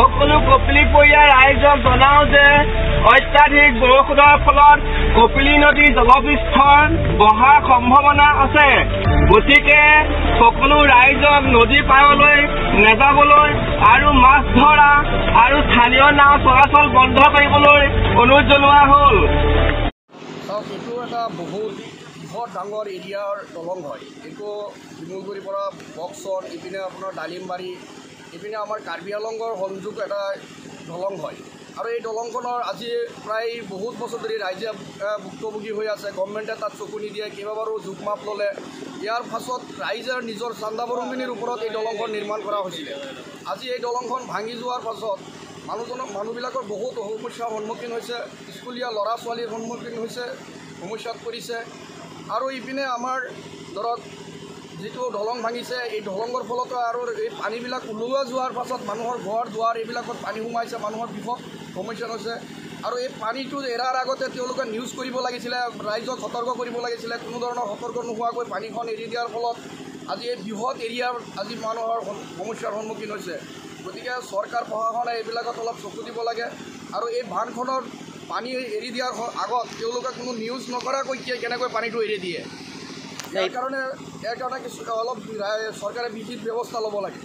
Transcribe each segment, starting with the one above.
সকলো কপিলী পৰিয়াল ৰাইজক জনাওঁ যে অত্যাধিক বৰষুণৰ ফলত কপিলী নদী জলপৃষ্ঠৰ বহাৰ সম্ভাৱনা আছে। গতিকে সকলো ৰাইজক নদী পাৰলৈ নাযাবলৈ আৰু মাছ ধৰা আৰু স্থানীয় নাও চলাচল বন্ধ কৰিবলৈ অনুৰোধ জনোৱা হ'ল। এইটো এটা বহুত বৃহৎ ডাঙৰ এৰিয়াৰ দলং হয়। এইটো শিমলগুৰিৰ পৰা বক্সৰ ইপিনে আপোনাৰ ডালিমবাৰী ইপিনে আমাৰ কাৰ্বি আংলঙৰ সংযোগ এটা দলং হয় আৰু এই দলংখনৰ আজি প্ৰায় বহুত বছৰ ধৰি ৰাইজে ভুক্তভোগী হৈ আছে। গভৰ্ণমেণ্টে তাত চকু নিদিয়ে, কেইবাবাৰো জোখ মাপ ল'লে। ইয়াৰ পাছত ৰাইজৰ নিজৰ চান্দা বৰঙণিৰ ওপৰত এই দলংখন নিৰ্মাণ কৰা হৈছিলে। আজি এই দলংখন ভাঙি যোৱাৰ পাছত মানুহবিলাকৰ বহুত সমস্যাৰ সন্মুখীন হৈছে। স্কুলীয়া ল'ৰা ছোৱালীৰ সন্মুখীন হৈছে, সমস্যাত পৰিছে। আৰু ইপিনে আমাৰ ধৰক যিটো দলং ভাঙিছে, এই দলঙৰ ফলতো আৰু এই পানীবিলাক ওলোৱা যোৱাৰ পাছত মানুহৰ ঘৰ দুৱাৰ এইবিলাকত পানী সোমাইছে, মানুহৰ বৃহৎ সমস্যা হৈছে। আৰু এই পানীটো এৰাৰ আগতে তেওঁলোকে নিউজ কৰিব লাগিছিলে, ৰাইজক সতৰ্ক কৰিব লাগিছিলে। কোনো ধৰণৰ সতৰ্ক নোহোৱাকৈ পানীখন এৰি দিয়াৰ ফলত আজি এই বৃহৎ এৰিয়াৰ আজি মানুহৰ সমস্যাৰ সন্মুখীন হৈছে। গতিকে চৰকাৰ প্ৰশাসনে এইবিলাকত অলপ চকু দিব লাগে আৰু এই বান্ধখনৰ পানী এৰি দিয়াৰ আগত তেওঁলোকে কোনো নিউজ নকৰাকৈ কেনেকৈ পানীটো এৰি দিয়ে, ইয়াৰ কাৰণে কিছু অলপ চৰকাৰে বিহিত ব্যৱস্থা ল'ব লাগে।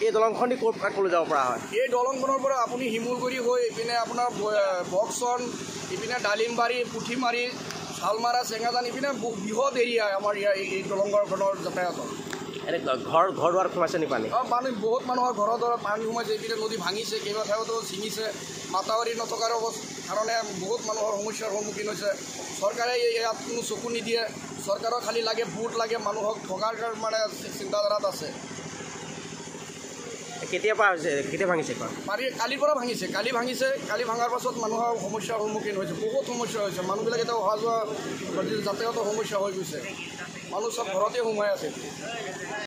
এই দলংখনি ক'ৰ পৰা ক'লৈ যাব পৰা হয়? এই দলংখনৰ পৰা আপুনি শিমলগুৰি হৈ ইপিনে আপোনাৰ বক্সন, ইপিনে ডালিমবাৰী, পুঠিমাৰী, শালমাৰা, চেঙাজান ইপিনে বৃহৎ এৰিয়া আমাৰ এই দলংখনৰ যাতায়াতৰ। এনে ঘৰ দুৱাৰ সোমাইছে নি পানী? মানুহ বহুত মানুহৰ ঘৰৰ দ্বাৰত পানী সোমাইছে। এইপিনে নদী ভাঙিছে, কেইবা ঠাইতো ছিঙিছে। মাতাৱৰী নথকাৰ কাৰণে বহুত মানুহৰ সমস্যাৰ সন্মুখীন হৈছে। চৰকাৰে ইয়াত কোনো চকু নিদিয়ে। চৰকাৰৰ খালী লাগে ভোট লাগে, মানুহক ঠগাৰ মানে চিন্তাধাৰাত আছে। কেতিয়া ভাঙিছে? কালিৰ পৰা ভাঙিছে। কালি ভাঙাৰ পাছত মানুহৰ সমস্যাৰ সন্মুখীন হৈছে, বহুত সমস্যা হৈছে। মানুহবিলাক এতিয়া অহা যোৱা যাতায়াতৰ সমস্যা হৈ গৈছে। মানুহ চব ঘৰতে সোমাই আছে।